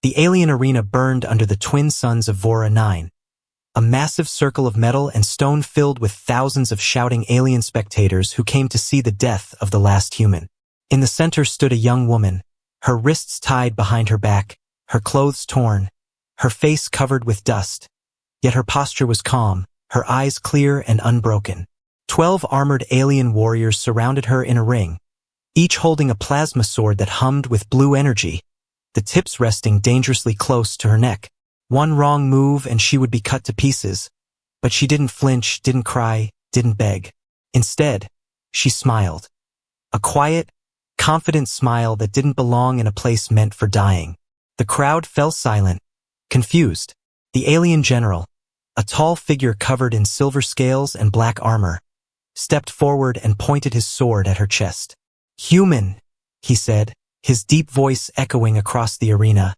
The alien arena burned under the twin suns of Vora 9, a massive circle of metal and stone filled with thousands of shouting alien spectators who came to see the death of the last human. In the center stood a young woman, her wrists tied behind her back, her clothes torn, her face covered with dust. Yet her posture was calm, her eyes clear and unbroken. 12 armored alien warriors surrounded her in a ring, each holding a plasma sword that hummed with blue energy, the tips resting dangerously close to her neck. One wrong move and she would be cut to pieces. But she didn't flinch, didn't cry, didn't beg. Instead, she smiled. A quiet, confident smile that didn't belong in a place meant for dying. The crowd fell silent, confused. The alien general, a tall figure covered in silver scales and black armor, stepped forward and pointed his sword at her chest. "Human," he said, his deep voice echoing across the arena.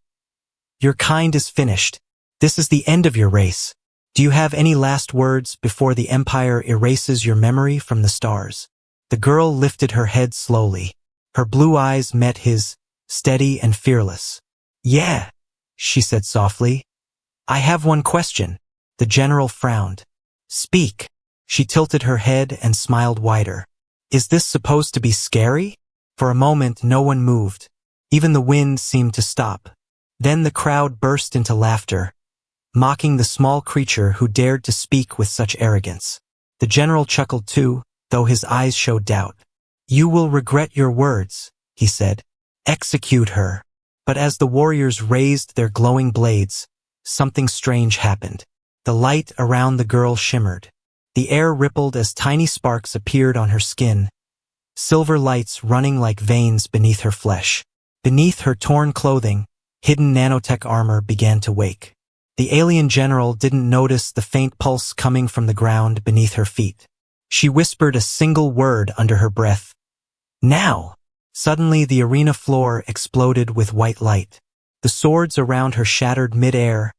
"Your kind is finished. This is the end of your race. Do you have any last words before the Empire erases your memory from the stars?" The girl lifted her head slowly. Her blue eyes met his, steady and fearless. "Yeah," she said softly. "I have one question." The general frowned. "Speak." She tilted her head and smiled wider. "Is this supposed to be scary?" For a moment, no one moved. Even the wind seemed to stop. Then the crowd burst into laughter, mocking the small creature who dared to speak with such arrogance. The general chuckled too, though his eyes showed doubt. "You will regret your words," he said. "Execute her." But as the warriors raised their glowing blades, something strange happened. The light around the girl shimmered. The air rippled as tiny sparks appeared on her skin, silver lights running like veins beneath her flesh. Beneath her torn clothing, hidden nanotech armor began to wake. The alien general didn't notice the faint pulse coming from the ground beneath her feet. She whispered a single word under her breath. "Now!" Suddenly the arena floor exploded with white light. The swords around her shattered mid-air,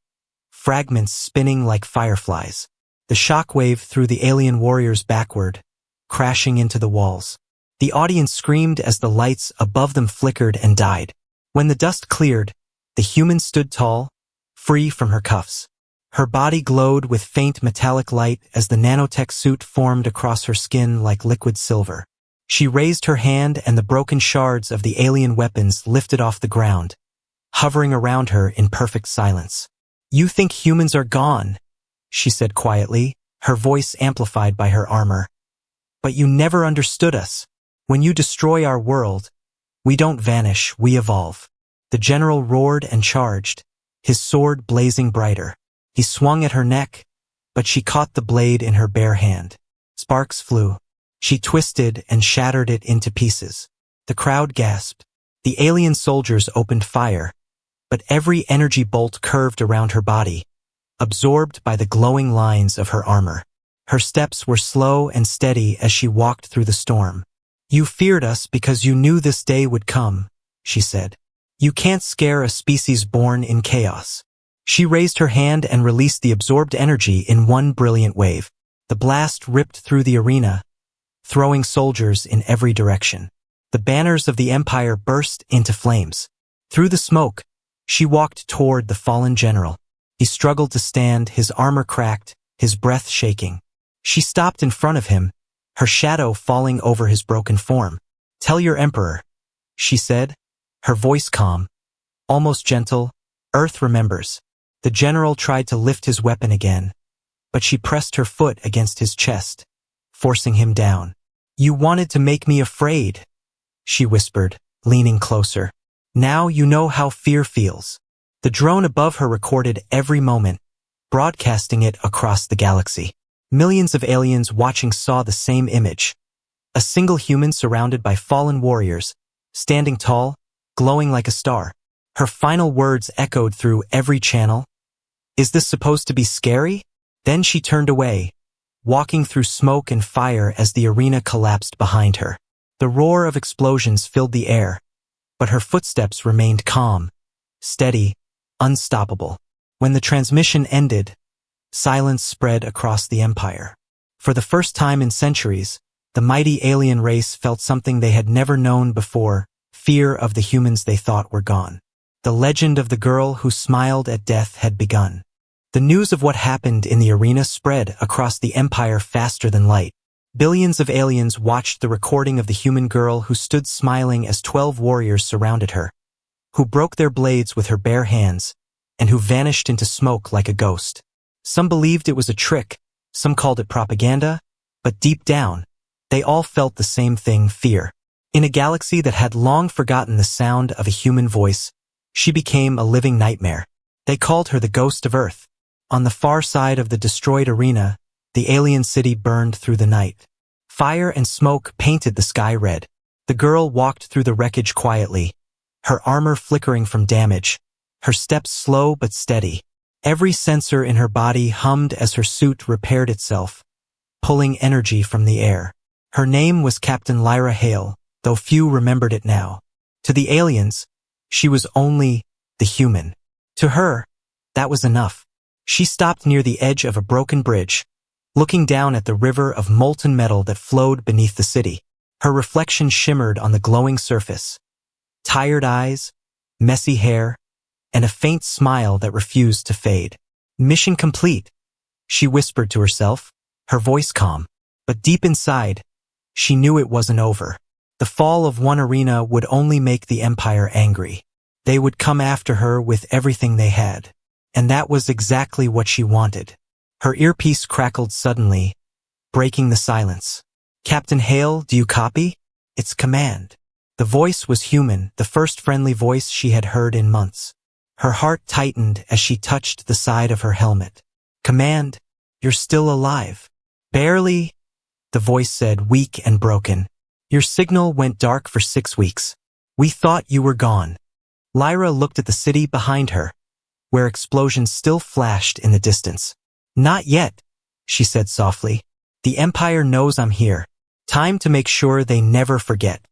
fragments spinning like fireflies. The shockwave threw the alien warriors backward, crashing into the walls. The audience screamed as the lights above them flickered and died. When the dust cleared, the human stood tall, free from her cuffs. Her body glowed with faint metallic light as the nanotech suit formed across her skin like liquid silver. She raised her hand and the broken shards of the alien weapons lifted off the ground, hovering around her in perfect silence. "You think humans are gone," she said quietly, her voice amplified by her armor. "But you never understood us. When you destroy our world, we don't vanish, we evolve." The general roared and charged, his sword blazing brighter. He swung at her neck, but she caught the blade in her bare hand. Sparks flew. She twisted and shattered it into pieces. The crowd gasped. The alien soldiers opened fire, but every energy bolt curved around her body, absorbed by the glowing lines of her armor. Her steps were slow and steady as she walked through the storm. "You feared us because you knew this day would come," she said. "You can't scare a species born in chaos." She raised her hand and released the absorbed energy in one brilliant wave. The blast ripped through the arena, throwing soldiers in every direction. The banners of the Empire burst into flames. Through the smoke, she walked toward the fallen general. He struggled to stand, his armor cracked, his breath shaking. She stopped in front of him, her shadow falling over his broken form. "Tell your emperor," she said, her voice calm, almost gentle. "Earth remembers." The general tried to lift his weapon again, but she pressed her foot against his chest, forcing him down. "You wanted to make me afraid," she whispered, leaning closer. "Now you know how fear feels." The drone above her recorded every moment, broadcasting it across the galaxy. Millions of aliens watching saw the same image. A single human surrounded by fallen warriors, standing tall, glowing like a star. Her final words echoed through every channel. "Is this supposed to be scary?" Then she turned away, walking through smoke and fire as the arena collapsed behind her. The roar of explosions filled the air, but her footsteps remained calm, steady, unstoppable. When the transmission ended, silence spread across the Empire. For the first time in centuries, the mighty alien race felt something they had never known before, fear of the humans they thought were gone. The legend of the girl who smiled at death had begun. The news of what happened in the arena spread across the empire faster than light. Billions of aliens watched the recording of the human girl who stood smiling as 12 warriors surrounded her, who broke their blades with her bare hands, and who vanished into smoke like a ghost. Some believed it was a trick, some called it propaganda, but deep down, they all felt the same thing: fear. In a galaxy that had long forgotten the sound of a human voice, she became a living nightmare. They called her the ghost of Earth. On the far side of the destroyed arena, the alien city burned through the night. Fire and smoke painted the sky red. The girl walked through the wreckage quietly, her armor flickering from damage, her steps slow but steady. Every sensor in her body hummed as her suit repaired itself, pulling energy from the air. Her name was Captain Lyra Hale, though few remembered it now. To the aliens, she was only the human. To her, that was enough. She stopped near the edge of a broken bridge, looking down at the river of molten metal that flowed beneath the city. Her reflection shimmered on the glowing surface. Tired eyes, messy hair, and a faint smile that refused to fade. Mission complete, she whispered to herself, her voice calm. But deep inside, she knew it wasn't over. The fall of one arena would only make the Empire angry. They would come after her with everything they had. And that was exactly what she wanted. Her earpiece crackled suddenly, breaking the silence. "Captain Hale, do you copy?" "It's command." The voice was human, the first friendly voice she had heard in months. Her heart tightened as she touched the side of her helmet. "Command, you're still alive." "Barely," the voice said, weak and broken. "Your signal went dark for 6 weeks. We thought you were gone." Lyra looked at the city behind her, where explosions still flashed in the distance. "Not yet," she said softly. "The Empire knows I'm here. Time to make sure they never forget."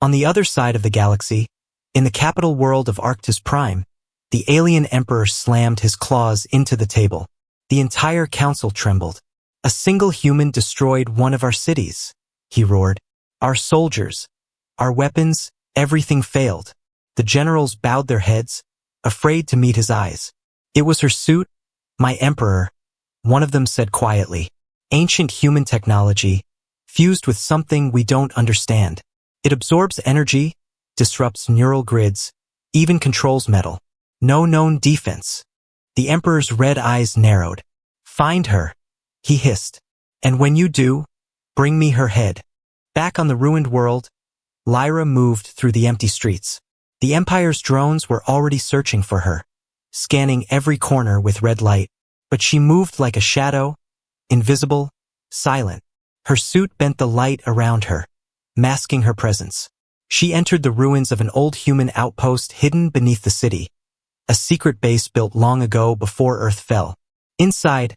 On the other side of the galaxy, in the capital world of Arctis Prime, the alien emperor slammed his claws into the table. The entire council trembled. "A single human destroyed one of our cities," he roared. "Our soldiers, our weapons, everything failed." The generals bowed their heads, afraid to meet his eyes. "It was her suit, my emperor," one of them said quietly. "Ancient human technology, fused with something we don't understand. It absorbs energy, disrupts neural grids, even controls metal. No known defense." The emperor's red eyes narrowed. "Find her," he hissed. "And when you do, bring me her head." Back on the ruined world, Lyra moved through the empty streets. The Empire's drones were already searching for her, scanning every corner with red light. But she moved like a shadow, invisible, silent. Her suit bent the light around her, masking her presence. She entered the ruins of an old human outpost hidden beneath the city, a secret base built long ago before Earth fell. Inside,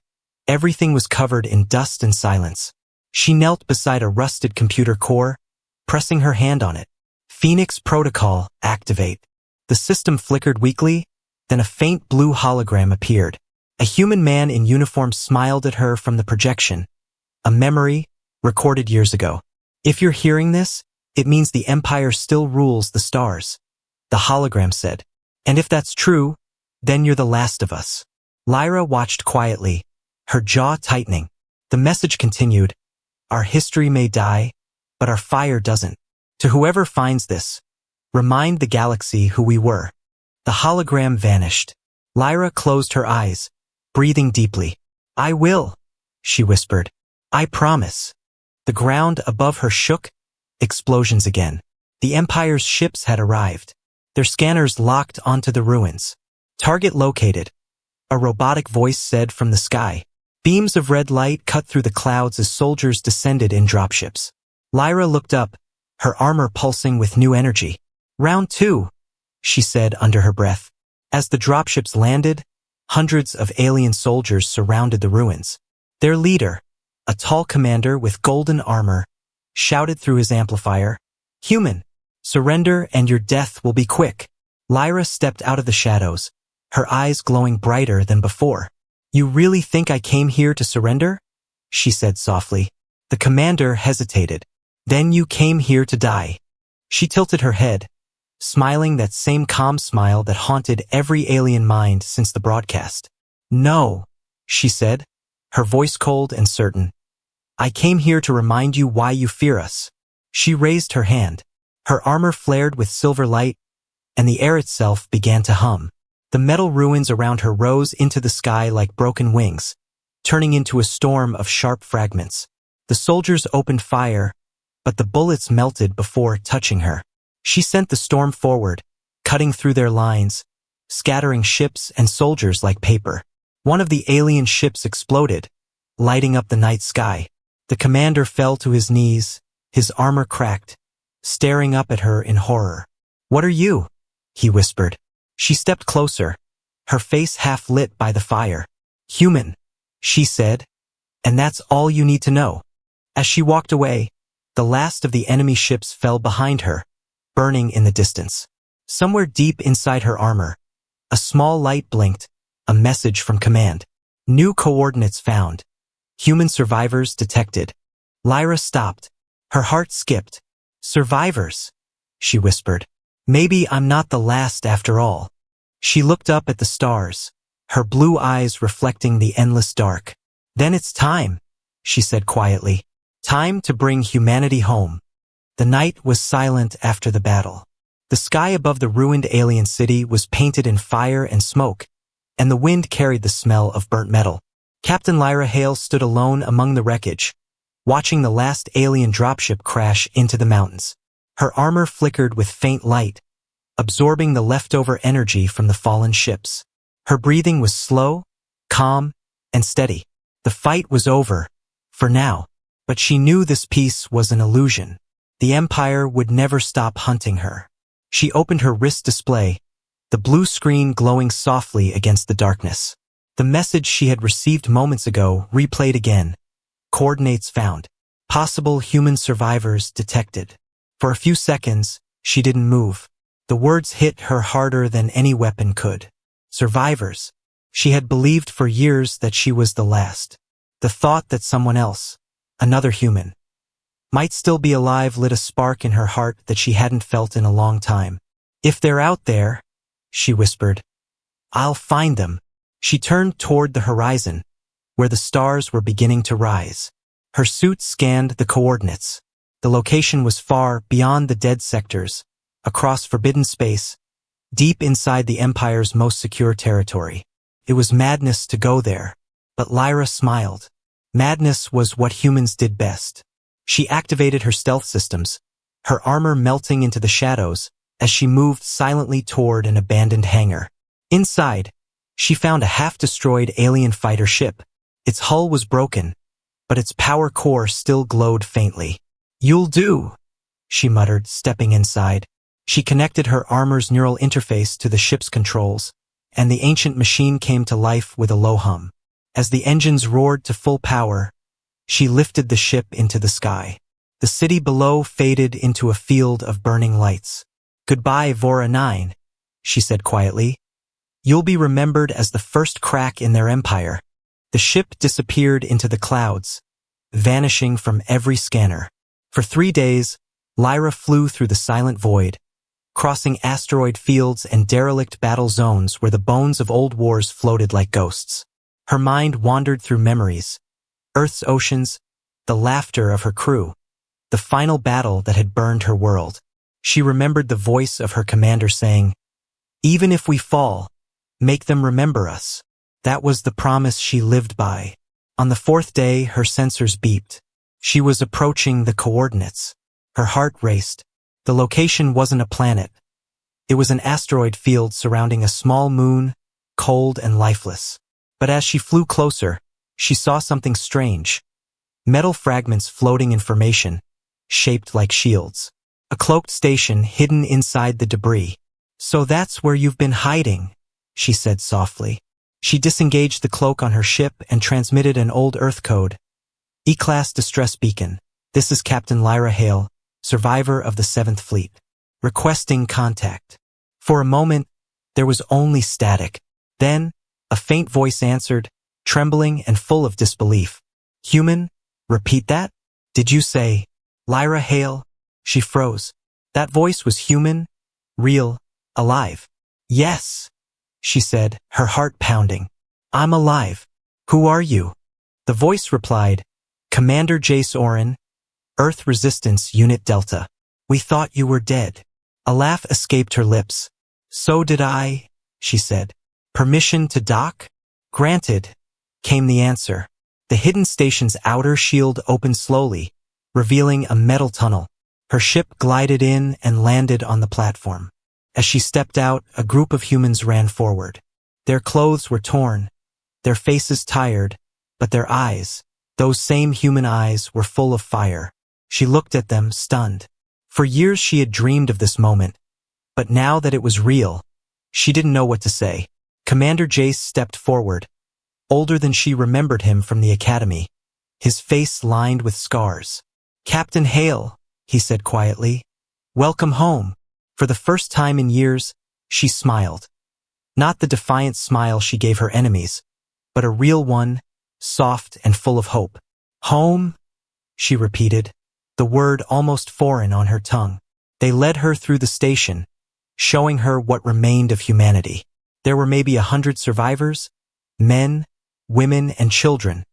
everything was covered in dust and silence. She knelt beside a rusted computer core, pressing her hand on it. "Phoenix Protocol, activate." The system flickered weakly, then a faint blue hologram appeared. A human man in uniform smiled at her from the projection, a memory recorded years ago. "If you're hearing this, it means the Empire still rules the stars," the hologram said. "And if that's true, then you're the last of us." Lyra watched quietly, her jaw tightening. The message continued, "Our history may die, but our fire doesn't. To whoever finds this, remind the galaxy who we were." The hologram vanished. Lyra closed her eyes, breathing deeply. "I will," she whispered. "I promise." The ground above her shook, explosions again. The Empire's ships had arrived. Their scanners locked onto the ruins. "Target located," a robotic voice said from the sky. Beams of red light cut through the clouds as soldiers descended in dropships. Lyra looked up, her armor pulsing with new energy. "Round 2, she said under her breath. As the dropships landed, hundreds of alien soldiers surrounded the ruins. Their leader, a tall commander with golden armor, shouted through his amplifier, "Human, surrender and your death will be quick." Lyra stepped out of the shadows, her eyes glowing brighter than before. "You really think I came here to surrender?" she said softly. The commander hesitated. "Then you came here to die." She tilted her head, smiling that same calm smile that haunted every alien mind since the broadcast. "No," she said, her voice cold and certain. "I came here to remind you why you fear us." She raised her hand. Her armor flared with silver light, and the air itself began to hum. The metal ruins around her rose into the sky like broken wings, turning into a storm of sharp fragments. The soldiers opened fire, but the bullets melted before touching her. She sent the storm forward, cutting through their lines, scattering ships and soldiers like paper. One of the alien ships exploded, lighting up the night sky. The commander fell to his knees, his armor cracked, staring up at her in horror. "What are you?" he whispered. She stepped closer, her face half lit by the fire. "Human," she said, "and that's all you need to know." As she walked away, the last of the enemy ships fell behind her, burning in the distance. Somewhere deep inside her armor, a small light blinked, a message from command. "New coordinates found. Human survivors detected." Lyra stopped. Her heart skipped. "Survivors," she whispered. "Maybe I'm not the last after all." She looked up at the stars, her blue eyes reflecting the endless dark. "Then it's time," she said quietly. "Time to bring humanity home." The night was silent after the battle. The sky above the ruined alien city was painted in fire and smoke, and the wind carried the smell of burnt metal. Captain Lyra Hale stood alone among the wreckage, watching the last alien dropship crash into the mountains. Her armor flickered with faint light, absorbing the leftover energy from the fallen ships. Her breathing was slow, calm, and steady. The fight was over, for now, but she knew this peace was an illusion. The Empire would never stop hunting her. She opened her wrist display, the blue screen glowing softly against the darkness. The message she had received moments ago replayed again. Coordinates found. Possible human survivors detected. For a few seconds, she didn't move. The words hit her harder than any weapon could. Survivors. She had believed for years that she was the last. The thought that someone else, another human, might still be alive lit a spark in her heart that she hadn't felt in a long time. "If they're out there," she whispered, "I'll find them." She turned toward the horizon, where the stars were beginning to rise. Her suit scanned the coordinates. The location was far beyond the dead sectors, across forbidden space, deep inside the Empire's most secure territory. It was madness to go there, but Lyra smiled. Madness was what humans did best. She activated her stealth systems, her armor melting into the shadows as she moved silently toward an abandoned hangar. Inside, she found a half-destroyed alien fighter ship. Its hull was broken, but its power core still glowed faintly. "You'll do," she muttered, stepping inside. She connected her armor's neural interface to the ship's controls, and the ancient machine came to life with a low hum. As the engines roared to full power, she lifted the ship into the sky. The city below faded into a field of burning lights. "Goodbye, Vora 9, she said quietly. "You'll be remembered as the first crack in their empire." The ship disappeared into the clouds, vanishing from every scanner. For 3 days, Lyra flew through the silent void, crossing asteroid fields and derelict battle zones where the bones of old wars floated like ghosts. Her mind wandered through memories, Earth's oceans, the laughter of her crew, the final battle that had burned her world. She remembered the voice of her commander saying, "Even if we fall, make them remember us." That was the promise she lived by. On the 4th day, her sensors beeped. She was approaching the coordinates. Her heart raced. The location wasn't a planet. It was an asteroid field surrounding a small moon, cold and lifeless. But as she flew closer, she saw something strange. Metal fragments floating in formation, shaped like shields. A cloaked station hidden inside the debris. "So that's where you've been hiding," she said softly. She disengaged the cloak on her ship and transmitted an old Earth code. "E-Class Distress Beacon. This is Captain Lyra Hale, survivor of the 7th Fleet. Requesting contact." For a moment, there was only static. Then, a faint voice answered, trembling and full of disbelief. "Human? Repeat that? Did you say Lyra Hale?" She froze. That voice was human, Real, alive. Yes, she said, her heart pounding. I'm alive. Who are you? The voice replied, Commander Jace Orin, Earth Resistance Unit Delta. We thought you were dead. A laugh escaped her lips. So did I, she said. Permission to dock? Granted, came the answer. The hidden station's outer shield opened slowly, revealing a metal tunnel. Her ship glided in and landed on the platform. As she stepped out, a group of humans ran forward. Their clothes were torn, their faces tired, but their eyes, those same human eyes, were full of fire. She looked at them, stunned. For years she had dreamed of this moment, but now that it was real, she didn't know what to say. Commander Jace stepped forward, older than she remembered him from the academy, his face lined with scars. Captain Hale, he said quietly. Welcome home. For the first time in years, she smiled. Not the defiant smile she gave her enemies, but a real one, soft and full of hope. Home? She repeated, the word almost foreign on her tongue. They led her through the station, showing her what remained of humanity. There were maybe 100 survivors, men, women, and children,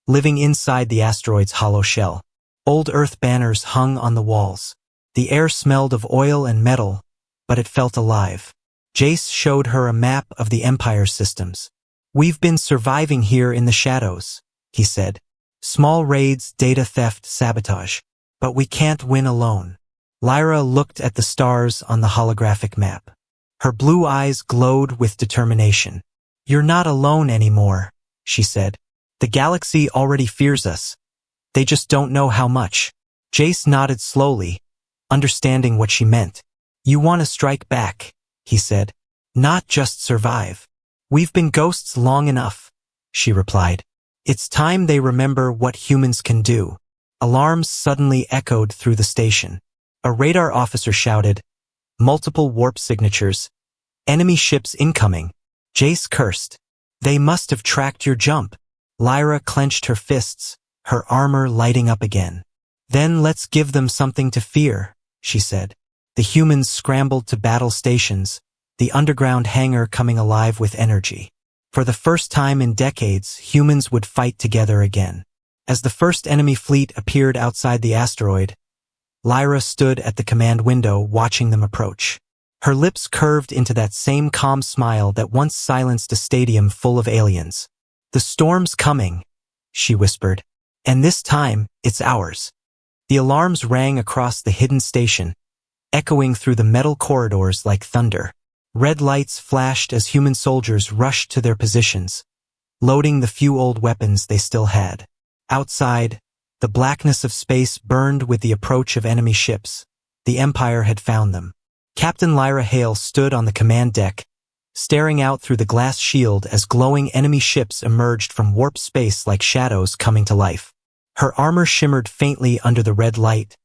living inside the asteroid's hollow shell. Old Earth banners hung on the walls. The air smelled of oil and metal, but it felt alive. Jace showed her a map of the Empire's systems. We've been surviving here in the shadows, he said. Small raids, data theft, sabotage. But we can't win alone. Lyra looked at the stars on the holographic map. Her blue eyes glowed with determination. You're not alone anymore, she said. The galaxy already fears us. They just don't know how much. Jace nodded slowly, understanding what she meant. You want to strike back, he said. Not just survive. We've been ghosts long enough, she replied. It's time they remember what humans can do. Alarms suddenly echoed through the station. A radar officer shouted, multiple warp signatures. Enemy ships incoming. Jace cursed. They must have tracked your jump. Lyra clenched her fists, her armor lighting up again. Then let's give them something to fear, she said. The humans scrambled to battle stations, the underground hangar coming alive with energy. For the first time in decades, humans would fight together again. As the first enemy fleet appeared outside the asteroid, Lyra stood at the command window watching them approach. Her lips curved into that same calm smile that once silenced a stadium full of aliens. The storm's coming, she whispered, and this time, it's ours. The alarms rang across the hidden station, echoing through the metal corridors like thunder. Red lights flashed as human soldiers rushed to their positions, loading the few old weapons they still had. Outside, the blackness of space burned with the approach of enemy ships. The Empire had found them. Captain Lyra Hale stood on the command deck, staring out through the glass shield as glowing enemy ships emerged from warp space like shadows coming to life. Her armor shimmered faintly under the red light,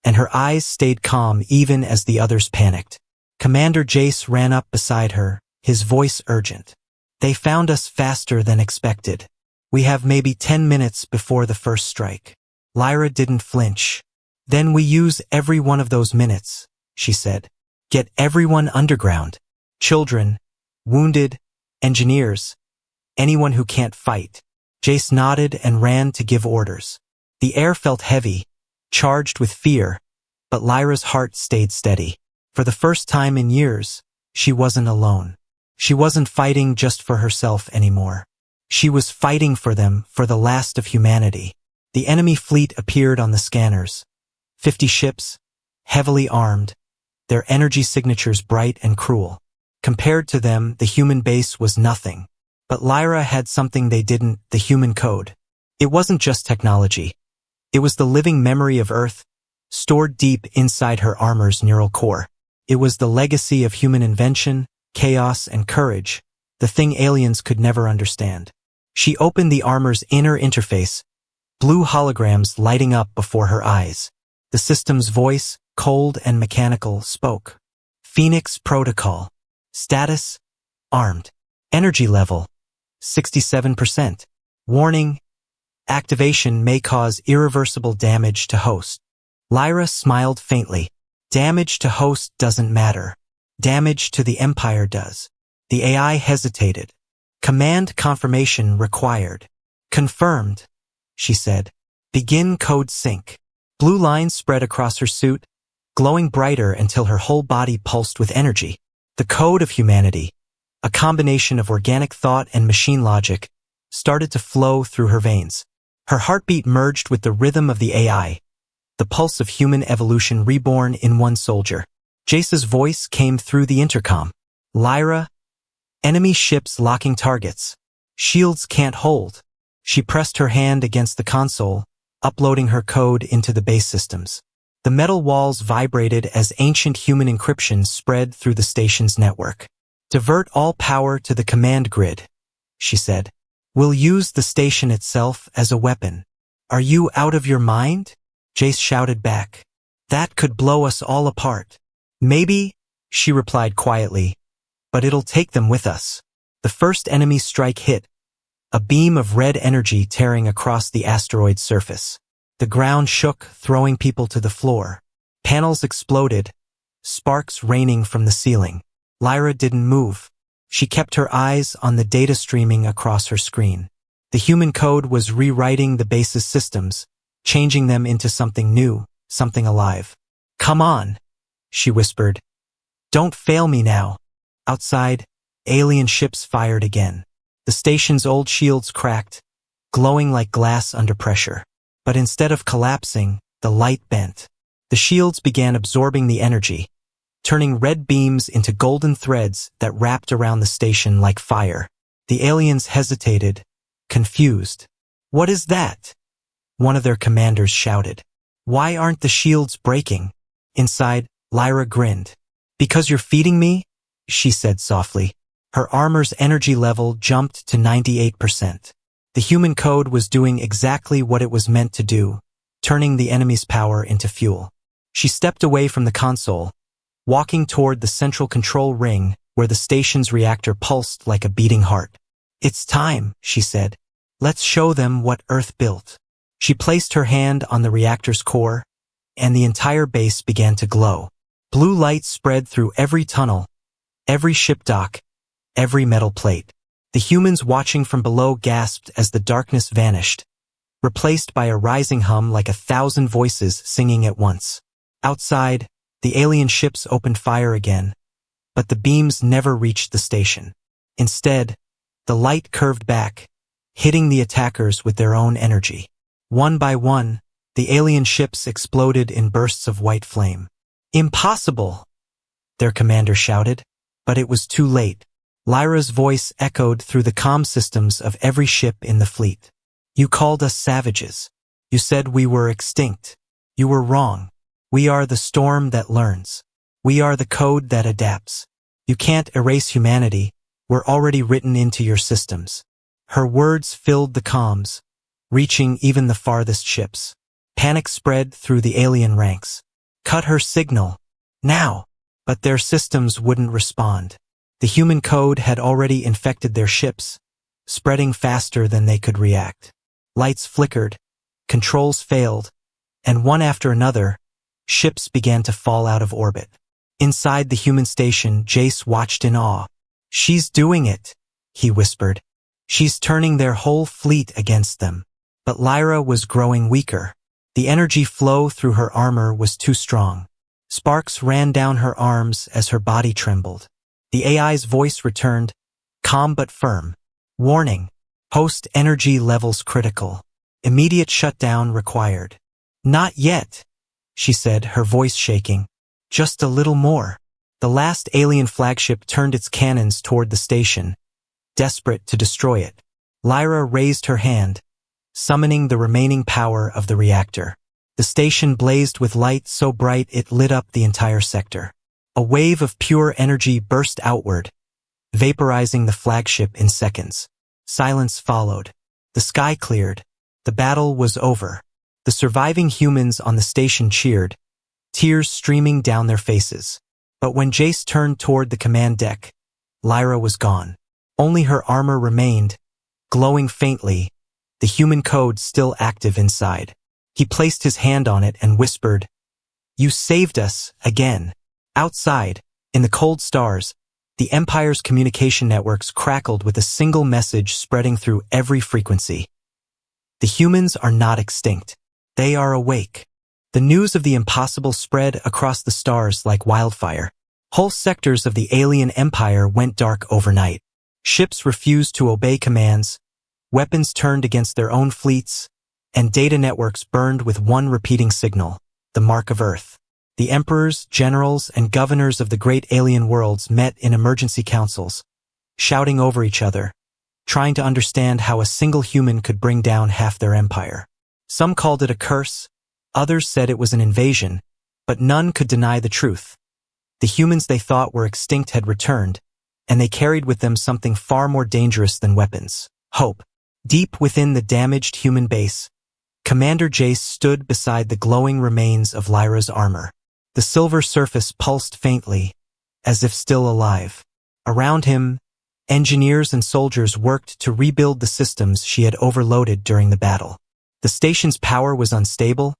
and her eyes stayed calm even as the others panicked. Commander Jace ran up beside her, his voice urgent. They found us faster than expected. We have maybe 10 minutes before the first strike. Lyra didn't flinch. Then we use every one of those minutes, she said. Get everyone underground. Children, wounded, engineers, anyone who can't fight. Jace nodded and ran to give orders. The air felt heavy, charged with fear, but Lyra's heart stayed steady. For the first time in years, she wasn't alone. She wasn't fighting just for herself anymore. She was fighting for them, for the last of humanity. The enemy fleet appeared on the scanners. 50 ships, heavily armed, their energy signatures bright and cruel. Compared to them, the human base was nothing. But Lyra had something they didn't, the human code. It wasn't just technology. It was the living memory of Earth, stored deep inside her armor's neural core. It was the legacy of human invention, chaos, and courage, the thing aliens could never understand. She opened the armor's inner interface, blue holograms lighting up before her eyes. The system's voice, cold and mechanical, spoke. Phoenix Protocol. Status: armed. Energy level: 67%. Warning: activation may cause irreversible damage to host. Lyra smiled faintly. Damage to host doesn't matter. damage to the Empire does. The AI hesitated. Command confirmation required. Confirmed, she said. Begin code sync. Blue lines spread across her suit, glowing brighter until her whole body pulsed with energy. The code of humanity, a combination of organic thought and machine logic, started to flow through her veins. Her heartbeat merged with the rhythm of the AI, the pulse of human evolution reborn in one soldier. Jace's voice came through the intercom. Lyra, enemy ships locking targets. Shields can't hold. She pressed her hand against the console, uploading her code into the base systems. The metal walls vibrated as ancient human encryption spread through the station's network. Divert all power to the command grid, she said. We'll use the station itself as a weapon. Are you out of your mind? Jace shouted back. That could blow us all apart. Maybe, she replied quietly, but it'll take them with us. The first enemy strike hit, a beam of red energy tearing across the asteroid's surface. The ground shook, throwing people to the floor. Panels exploded, sparks raining from the ceiling. Lyra didn't move. She kept her eyes on the data streaming across her screen. The human code was rewriting the base's systems, changing them into something new, something alive. Come on, she whispered. Don't fail me now. Outside, alien ships fired again. The station's old shields cracked, glowing like glass under pressure. But instead of collapsing, the light bent. The shields began absorbing the energy, turning red beams into golden threads that wrapped around the station like fire. The aliens hesitated, confused. What is that? One of their commanders shouted. Why aren't the shields breaking? Inside, Lyra grinned. Because you're feeding me? She said softly. Her armor's energy level jumped to 98%. The human code was doing exactly what it was meant to do, turning the enemy's power into fuel. She stepped away from the console, walking toward the central control ring where the station's reactor pulsed like a beating heart. It's time, she said. Let's show them what Earth built. She placed her hand on the reactor's core, and the entire base began to glow. Blue light spread through every tunnel, every ship dock, every metal plate. The humans watching from below gasped as the darkness vanished, replaced by a rising hum like 1,000 voices singing at once. Outside, the alien ships opened fire again, but the beams never reached the station. Instead, the light curved back, hitting the attackers with their own energy. One by one, the alien ships exploded in bursts of white flame. Impossible! Their commander shouted, but it was too late. Lyra's voice echoed through the comm systems of every ship in the fleet. You called us savages. You said we were extinct. You were wrong. We are the storm that learns. We are the code that adapts. You can't erase humanity. We're already written into your systems. Her words filled the comms, reaching even the farthest ships. Panic spread through the alien ranks. Cut her signal. Now! But their systems wouldn't respond. The human code had already infected their ships, spreading faster than they could react. Lights flickered, controls failed, and one after another, ships began to fall out of orbit. Inside the human station, Jace watched in awe. She's doing it, he whispered. She's turning their whole fleet against them. But Lyra was growing weaker. The energy flow through her armor was too strong. Sparks ran down her arms as her body trembled. The AI's voice returned, calm but firm. Warning, host energy levels critical. Immediate shutdown required. Not yet, she said, her voice shaking. Just a little more. The last alien flagship turned its cannons toward the station, desperate to destroy it. Lyra raised her hand, summoning the remaining power of the reactor. The station blazed with light so bright it lit up the entire sector. A wave of pure energy burst outward, vaporizing the flagship in seconds. Silence followed. The sky cleared. The battle was over. The surviving humans on the station cheered, tears streaming down their faces. But when Jace turned toward the command deck, Lyra was gone. Only her armor remained, glowing faintly, the human code still active inside. He placed his hand on it and whispered, "You saved us, again." Outside, In the cold stars, the Empire's communication networks crackled with a single message spreading through every frequency. The humans are not extinct. They are awake. The news of the impossible spread across the stars like wildfire. Whole sectors of the alien empire went dark overnight. Ships refused to obey commands, weapons turned against their own fleets, and data networks burned with one repeating signal, the mark of Earth. The emperors, generals, and governors of the great alien worlds met in emergency councils, shouting over each other, trying to understand how a single human could bring down half their empire. Some called it a curse, others said it was an invasion, but none could deny the truth. The humans they thought were extinct had returned, and they carried with them something far more dangerous than weapons: hope. Deep within the damaged human base, Commander Jace stood beside the glowing remains of Lyra's armor. The silver surface pulsed faintly, as if still alive. Around him, engineers and soldiers worked to rebuild the systems she had overloaded during the battle. The station's power was unstable,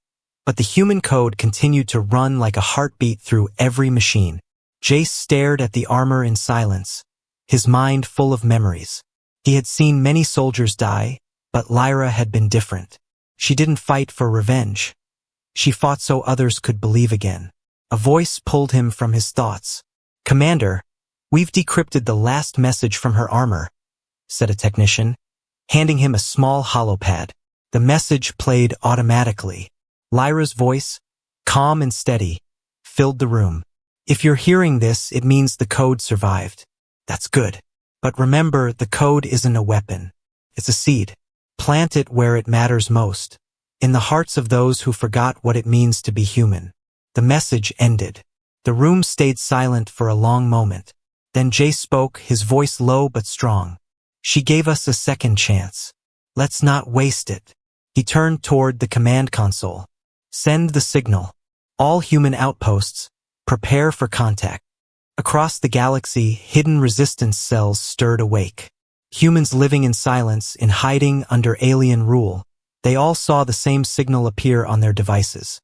but the human code continued to run like a heartbeat through every machine. Jace stared at the armor in silence, his mind full of memories. He had seen many soldiers die, but Lyra had been different. She didn't fight for revenge. She fought so others could believe again. A voice pulled him from his thoughts. "Commander, we've decrypted the last message from her armor," said a technician, handing him a small holopad. The message played automatically. Lyra's voice, calm and steady, filled the room. "If you're hearing this, it means the code survived. That's good. But remember, the code isn't a weapon. It's a seed. Plant it where it matters most, in the hearts of those who forgot what it means to be human." The message ended. The room stayed silent for a long moment. Then Jace spoke, his voice low but strong. "She gave us a second chance. Let's not waste it." He turned toward the command console. "Send the signal. All human outposts, prepare for contact." Across the galaxy, hidden resistance cells stirred awake. Humans living in silence, in hiding under alien rule, they all saw the same signal appear on their devices.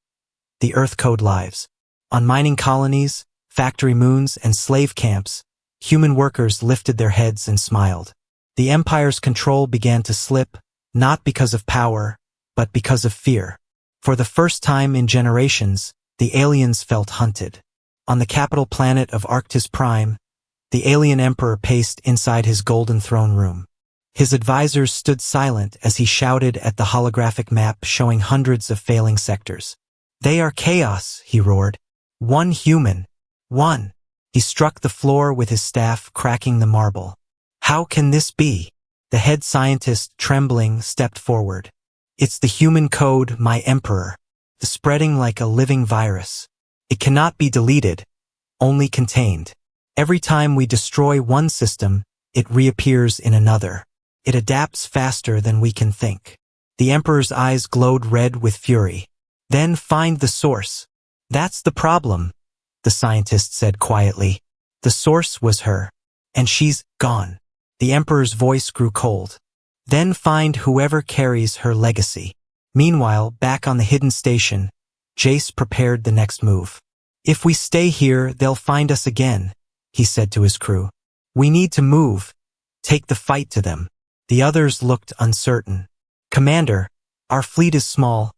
The Earth code lives. On mining colonies, factory moons, and slave camps, human workers lifted their heads and smiled. The Empire's control began to slip, not because of power, but because of fear. For the first time in generations, the aliens felt hunted. On the capital planet of Arctis Prime, the alien emperor paced inside his golden throne room. His advisors stood silent as he shouted at the holographic map showing hundreds of failing sectors. "They are chaos," he roared. "One human. One." He struck the floor with his staff, cracking the marble. "How can this be?" The head scientist, trembling, stepped forward. "It's the human code, my emperor. Spreading like a living virus. It cannot be deleted, only contained. Every time we destroy one system, it reappears in another. It adapts faster than we can think." The emperor's eyes glowed red with fury. "Then find the source." "That's the problem," the scientist said quietly. "The source was her, and she's gone." The emperor's voice grew cold. "Then find whoever carries her legacy." Meanwhile, back on the hidden station, Jace prepared the next move. "If we stay here, they'll find us again," he said to his crew. "We need to move, take the fight to them." The others looked uncertain. "Commander, our fleet is small.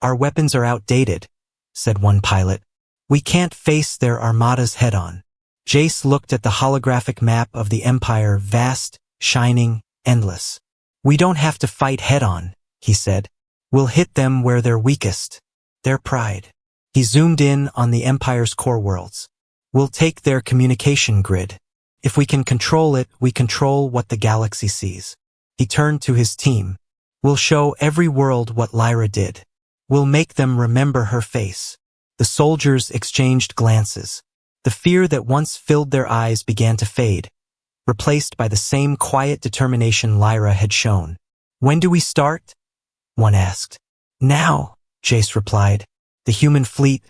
Our weapons are outdated," said one pilot. "We can't face their armadas head-on." Jace looked at the holographic map of the Empire, vast, shining, endless. "We don't have to fight head-on," he said. "We'll hit them where they're weakest. Their pride." He zoomed in on the Empire's core worlds. "We'll take their communication grid. If we can control it, we control what the galaxy sees." He turned to his team. "We'll show every world what Lyra did. We'll make them remember her face." The soldiers exchanged glances. The fear that once filled their eyes began to fade, replaced by the same quiet determination Lyra had shown. "When do we start?" one asked. "Now," Jace replied. The human fleet,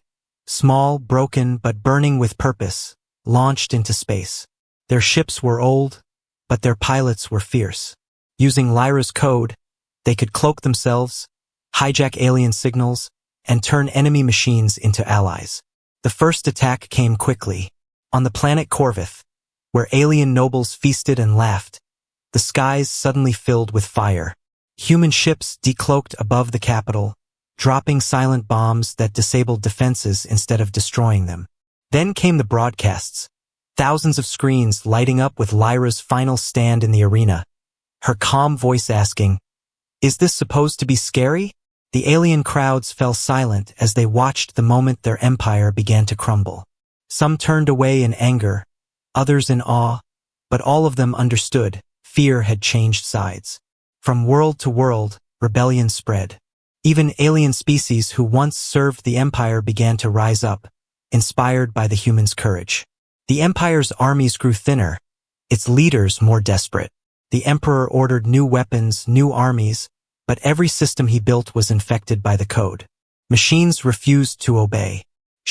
small, broken, but burning with purpose, launched into space. Their ships were old, but their pilots were fierce. Using Lyra's code, they could cloak themselves, hijack alien signals, and turn enemy machines into allies. The first attack came quickly. On the planet Corvith, where alien nobles feasted and laughed, the skies suddenly filled with fire. Human ships decloaked above the capital, dropping silent bombs that disabled defenses instead of destroying them. Then came the broadcasts, thousands of screens lighting up with Lyra's final stand in the arena, her calm voice asking, "Is this supposed to be scary?" The alien crowds fell silent as they watched the moment their empire began to crumble. Some turned away in anger, others in awe, but all of them understood fear had changed sides. From world to world, rebellion spread. Even alien species who once served the Empire began to rise up, inspired by the humans' courage. The Empire's armies grew thinner, its leaders more desperate. The Emperor ordered new weapons, new armies, but every system he built was infected by the code. Machines refused to obey.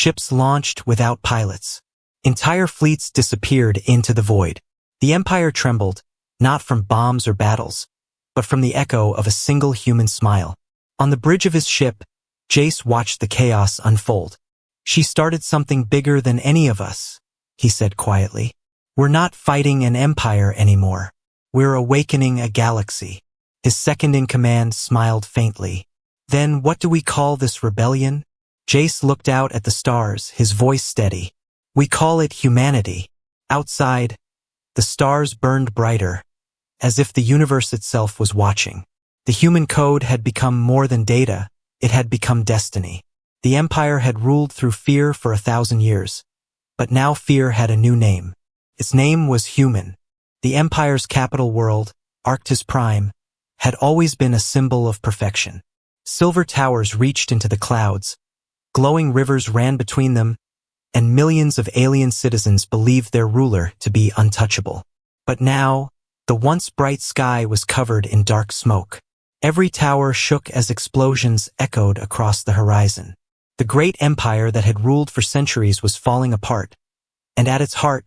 Ships launched without pilots. Entire fleets disappeared into the void. The Empire trembled, not from bombs or battles, but from the echo of a single human smile. On the bridge of his ship, Jace watched the chaos unfold. "She started something bigger than any of us," he said quietly. "We're not fighting an empire anymore. We're awakening a galaxy." His second-in-command smiled faintly. "Then what do we call this rebellion?" Jace looked out at the stars, his voice steady. "We call it humanity." Outside, the stars burned brighter, as if the universe itself was watching. The human code had become more than data, it had become destiny. The Empire had ruled through fear for 1,000 years, but now fear had a new name. Its name was human. The Empire's capital world, Arctis Prime, had always been a symbol of perfection. Silver towers reached into the clouds, glowing rivers ran between them, and millions of alien citizens believed their ruler to be untouchable. But now, the once bright sky was covered in dark smoke. Every tower shook as explosions echoed across the horizon. The great empire that had ruled for centuries was falling apart, and at its heart,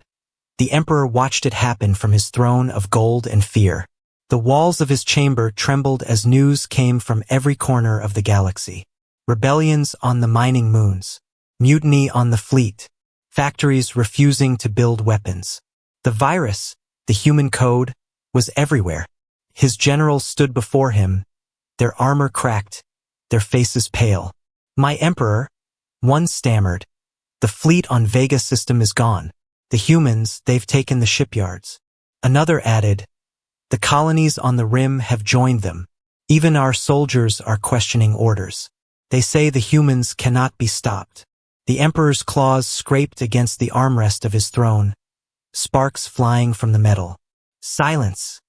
the Emperor watched it happen from his throne of gold and fear. The walls of his chamber trembled as news came from every corner of the galaxy. Rebellions on the mining moons, mutiny on the fleet, factories refusing to build weapons. The virus, the human code, was everywhere. His generals stood before him, their armor cracked, their faces pale. "My emperor," one stammered, "the fleet on Vega system is gone. The humans, they've taken the shipyards." Another added, "The colonies on the rim have joined them. Even our soldiers are questioning orders. They say the humans cannot be stopped." The emperor's claws scraped against the armrest of his throne, sparks flying from the metal. "Silence,"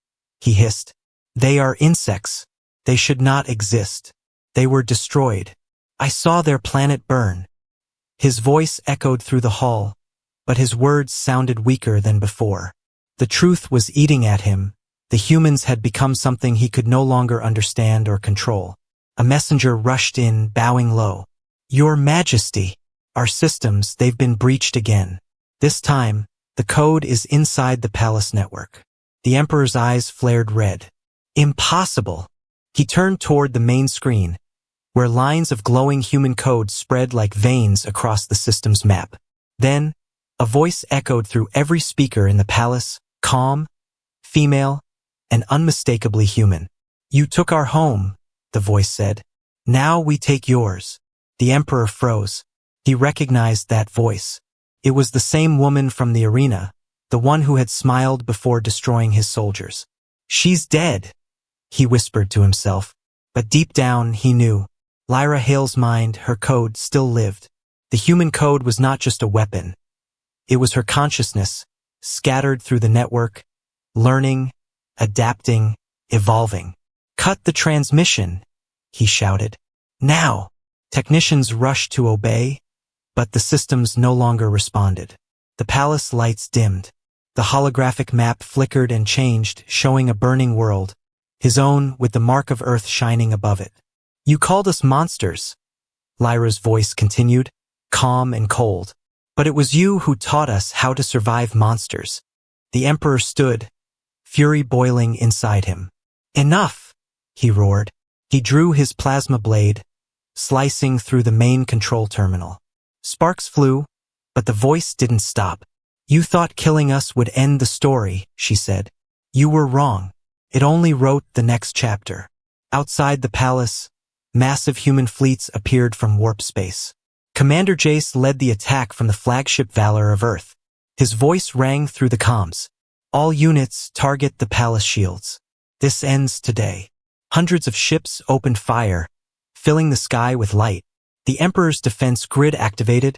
he hissed. "They are insects. They should not exist. They were destroyed. I saw their planet burn." His voice echoed through the hall, but his words sounded weaker than before. The truth was eating at him. The humans had become something he could no longer understand or control. A messenger rushed in, bowing low. "Your Majesty, our systems, they've been breached again. This time, the code is inside the palace network." The Emperor's eyes flared red. "Impossible!" He turned toward the main screen, where lines of glowing human code spread like veins across the system's map. Then, a voice echoed through every speaker in the palace, calm, female, and unmistakably human. "You took our home," the voice said. "Now we take yours." The Emperor froze. He recognized that voice. It was the same woman from the arena, the one who had smiled before destroying his soldiers. "She's dead," he whispered to himself, but deep down he knew. Lyra Hale's mind, her code, still lived. The human code was not just a weapon. It was her consciousness, scattered through the network, learning, adapting, evolving. "Cut the transmission," he shouted. "Now!" Technicians rushed to obey, but the systems no longer responded. The palace lights dimmed. The holographic map flickered and changed, showing a burning world, his own with the mark of Earth shining above it. "You called us monsters," Lyra's voice continued, calm and cold. "But it was you who taught us how to survive monsters." The Emperor stood, fury boiling inside him. "Enough!" he roared. He drew his plasma blade, slicing through the main control terminal. Sparks flew, but the voice didn't stop. You thought killing us would end the story, she said. You were wrong. It only wrote the next chapter. Outside the palace, massive human fleets appeared from warp space. Commander Jace led the attack from the flagship Valor of Earth. His voice rang through the comms. All units target the palace shields. This ends today. Hundreds of ships opened fire, filling the sky with light. The Emperor's defense grid activated,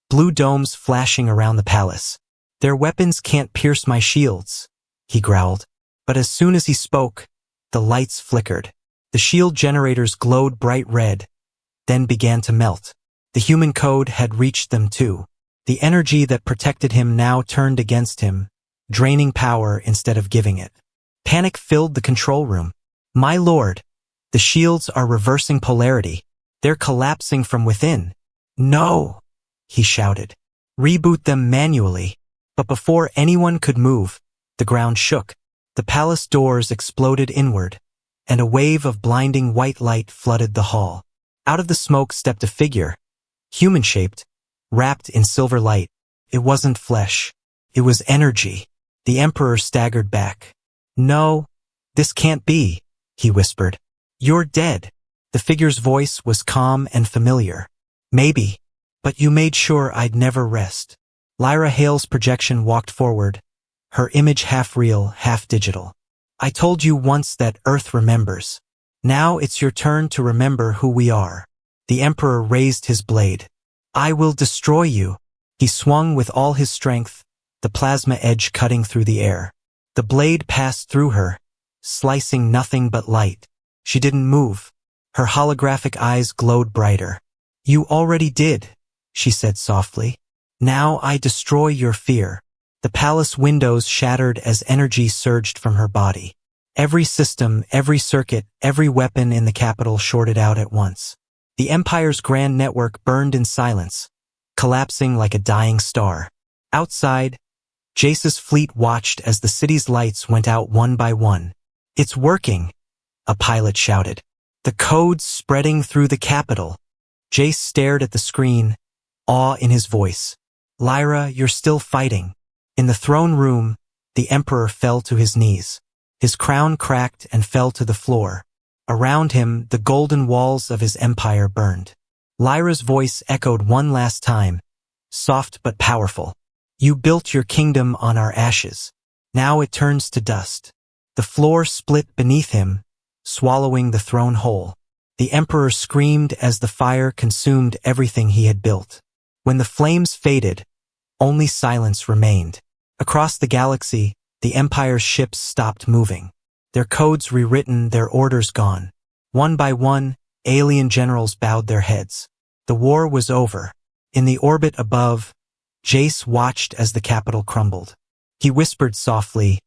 blue domes flashing around the palace. Their weapons can't pierce my shields, he growled. But as soon as he spoke, the lights flickered. The shield generators glowed bright red, then began to melt. The human code had reached them too. The energy that protected him now turned against him, draining power instead of giving it. Panic filled the control room. My lord, the shields are reversing polarity. They're collapsing from within. No, he shouted. Reboot them manually. But before anyone could move, the ground shook. The palace doors exploded inward, and a wave of blinding white light flooded the hall. Out of the smoke stepped a figure, human-shaped, wrapped in silver light. It wasn't flesh. It was energy. The Emperor staggered back. No, this can't be, he whispered. You're dead. The figure's voice was calm and familiar. Maybe, but you made sure I'd never rest. Lyra Hale's projection walked forward, her image half real, half digital. I told you once that Earth remembers. Now it's your turn to remember who we are. The Emperor raised his blade. I will destroy you. He swung with all his strength, the plasma edge cutting through the air. The blade passed through her, slicing nothing but light. She didn't move. Her holographic eyes glowed brighter. You already did, she said softly. Now I destroy your fear. The palace windows shattered as energy surged from her body. Every system, every circuit, every weapon in the capital shorted out at once. The Empire's grand network burned in silence, collapsing like a dying star. Outside, Jace's fleet watched as the city's lights went out one by one. It's working, a pilot shouted. The code's spreading through the capital. Jace stared at the screen, awe in his voice. Lyra, you're still fighting. In the throne room, the Emperor fell to his knees. His crown cracked and fell to the floor. Around him, the golden walls of his empire burned. Lyra's voice echoed one last time, soft but powerful. You built your kingdom on our ashes. Now it turns to dust. The floor split beneath him, swallowing the throne whole. The Emperor screamed as the fire consumed everything he had built. When the flames faded, only silence remained. Across the galaxy, the Empire's ships stopped moving. Their codes rewritten, their orders gone. One by one, alien generals bowed their heads. The war was over. In the orbit above, Jace watched as the capital crumbled. He whispered softly,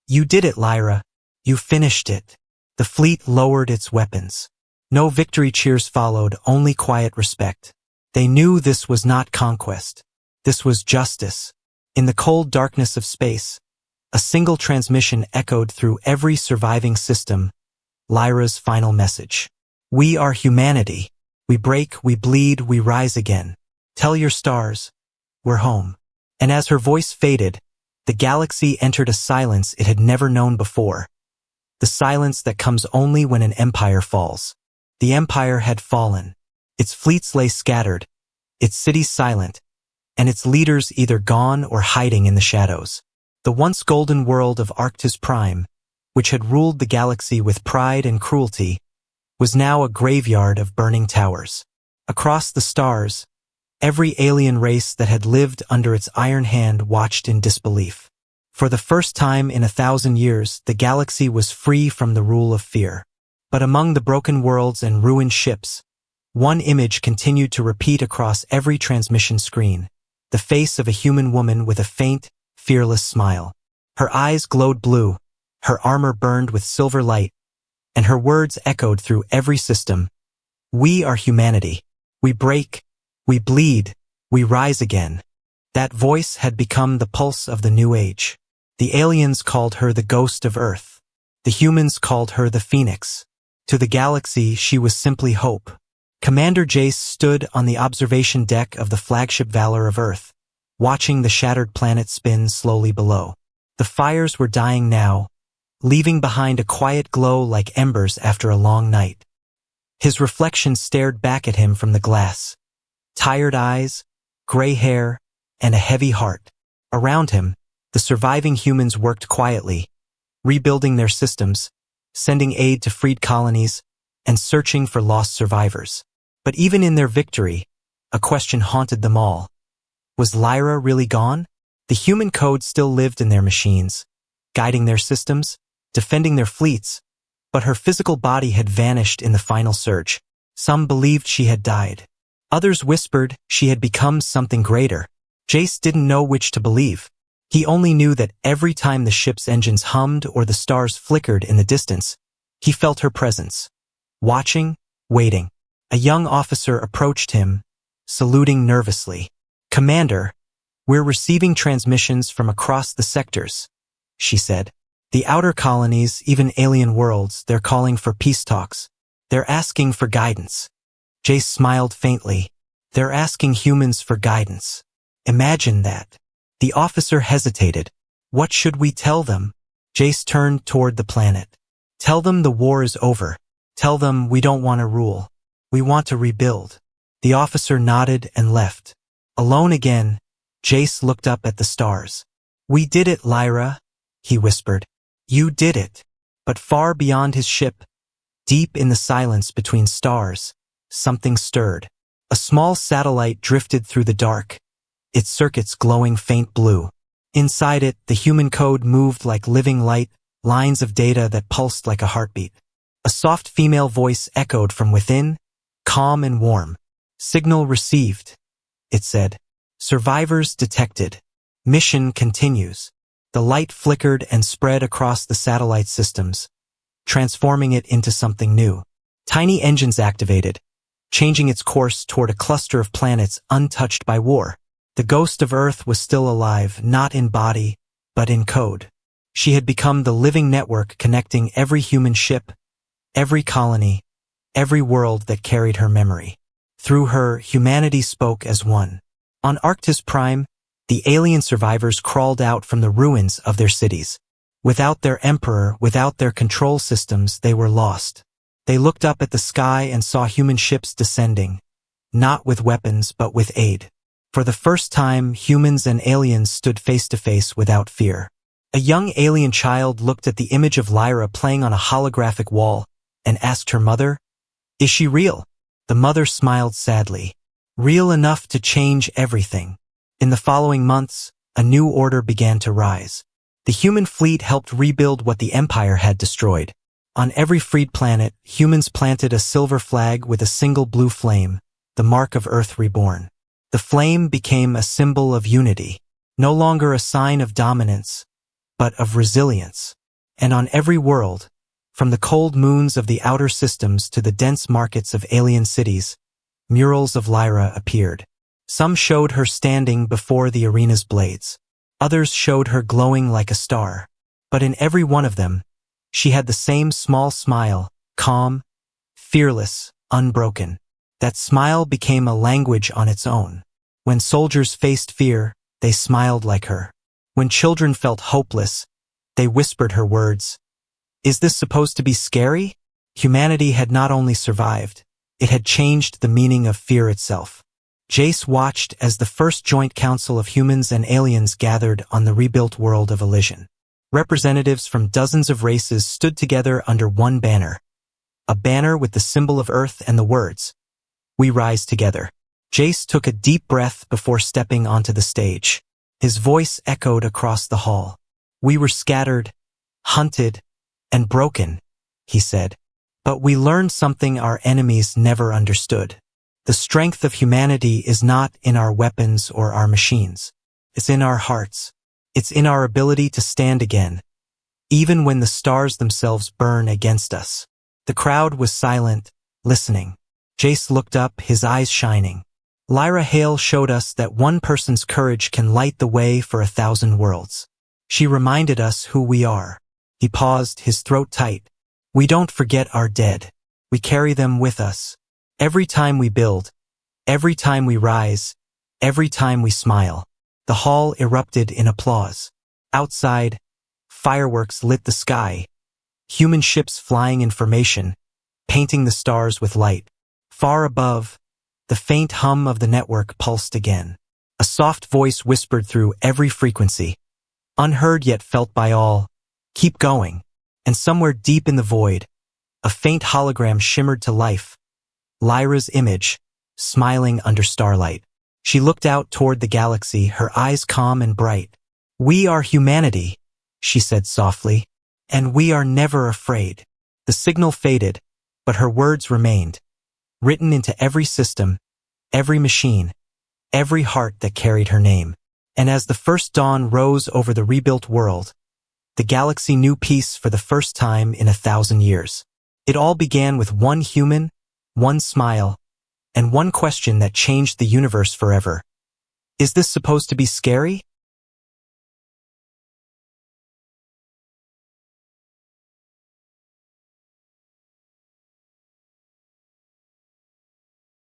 You did it, Lyra. You finished it. The fleet lowered its weapons. No victory cheers followed, only quiet respect. They knew this was not conquest. This was justice. In the cold darkness of space, a single transmission echoed through every surviving system, Lyra's final message. We are humanity. We break, we bleed, we rise again. Tell your stars, we're home. And as her voice faded, the galaxy entered a silence it had never known before. The silence that comes only when an empire falls. The empire had fallen. Its fleets lay scattered, its cities silent, and its leaders either gone or hiding in the shadows. The once golden world of Arctis Prime, which had ruled the galaxy with pride and cruelty, was now a graveyard of burning towers. Across the stars, every alien race that had lived under its iron hand watched in disbelief. For the first time in 1,000 years, the galaxy was free from the rule of fear. But among the broken worlds and ruined ships, one image continued to repeat across every transmission screen. The face of a human woman with a faint, fearless smile. Her eyes glowed blue, her armor burned with silver light, and her words echoed through every system. We are humanity. We break, we bleed, we rise again. That voice had become the pulse of the new age. The aliens called her the ghost of Earth. The humans called her the Phoenix. To the galaxy, she was simply hope. Commander Jace stood on the observation deck of the flagship Valor of Earth, watching the shattered planet spin slowly below. The fires were dying now, leaving behind a quiet glow like embers after a long night. His reflection stared back at him from the glass. Tired eyes, gray hair, and a heavy heart. Around him, the surviving humans worked quietly, rebuilding their systems, sending aid to freed colonies, and searching for lost survivors. But even in their victory, a question haunted them all. Was Lyra really gone? The human code still lived in their machines, guiding their systems, defending their fleets, but her physical body had vanished in the final surge. Some believed she had died. Others whispered she had become something greater. Jace didn't know which to believe. He only knew that every time the ship's engines hummed or the stars flickered in the distance, he felt her presence. Watching, waiting. A young officer approached him, saluting nervously. "Commander, we're receiving transmissions from across the sectors," she said. "The outer colonies, even alien worlds, they're calling for peace talks. They're asking for guidance." Jace smiled faintly. "They're asking humans for guidance. Imagine that." The officer hesitated. "What should we tell them?" Jace turned toward the planet. "Tell them the war is over. Tell them we don't want to rule. We want to rebuild." The officer nodded and left. Alone again, Jace looked up at the stars. "We did it, Lyra," he whispered. "You did it." But far beyond his ship, deep in the silence between stars, something stirred. A small satellite drifted through the dark, its circuits glowing faint blue. Inside it, the human code moved like living light, lines of data that pulsed like a heartbeat. A soft female voice echoed from within, calm and warm. "Signal received," it said. "Survivors detected. Mission continues." The light flickered and spread across the satellite systems, transforming it into something new. Tiny engines activated, changing its course toward a cluster of planets untouched by war. The ghost of Earth was still alive, not in body, but in code. She had become the living network connecting every human ship, every colony, every world that carried her memory. Through her, humanity spoke as one. On Arctis Prime, the alien survivors crawled out from the ruins of their cities. Without their emperor, without their control systems, they were lost. They looked up at the sky and saw human ships descending, not with weapons but with aid. For the first time, humans and aliens stood face to face without fear. A young alien child looked at the image of Lyra playing on a holographic wall and asked her mother, "Is she real?" The mother smiled sadly. "Real enough to change everything." In the following months, a new order began to rise. The human fleet helped rebuild what the Empire had destroyed. On every freed planet, humans planted a silver flag with a single blue flame, the mark of Earth reborn. The flame became a symbol of unity, no longer a sign of dominance, but of resilience. And on every world, from the cold moons of the outer systems to the dense markets of alien cities, murals of Lyra appeared. Some showed her standing before the arena's blades. Others showed her glowing like a star. But in every one of them, she had the same small smile, calm, fearless, unbroken. That smile became a language on its own. When soldiers faced fear, they smiled like her. When children felt hopeless, they whispered her words. Is this supposed to be scary? Humanity had not only survived, it had changed the meaning of fear itself. Jace watched as the first joint council of humans and aliens gathered on the rebuilt world of Elysian. Representatives from dozens of races stood together under one banner. A banner with the symbol of Earth and the words, "We rise together." Jace took a deep breath before stepping onto the stage. His voice echoed across the hall. "We were scattered, hunted, and broken," he said. "But we learned something our enemies never understood. The strength of humanity is not in our weapons or our machines. It's in our hearts. It's in our ability to stand again, even when the stars themselves burn against us." The crowd was silent, listening. Jace looked up, his eyes shining. Lyra Hale showed us that one person's courage can light the way for 1,000 worlds. She reminded us who we are. He paused, his throat tight. "We don't forget our dead. We carry them with us. Every time we build, every time we rise, every time we smile." The hall erupted in applause. Outside, fireworks lit the sky, human ships flying in formation, painting the stars with light. Far above, the faint hum of the network pulsed again. A soft voice whispered through every frequency, unheard yet felt by all, "Keep going." And somewhere deep in the void, a faint hologram shimmered to life, Lyra's image, smiling under starlight. She looked out toward the galaxy, her eyes calm and bright. "We are humanity," she said softly, "and we are never afraid." The signal faded, but her words remained, written into every system, every machine, every heart that carried her name. And as the first dawn rose over the rebuilt world, the galaxy knew peace for the first time in 1,000 years. It all began with one human, one smile, and one question that changed the universe forever. Is this supposed to be scary?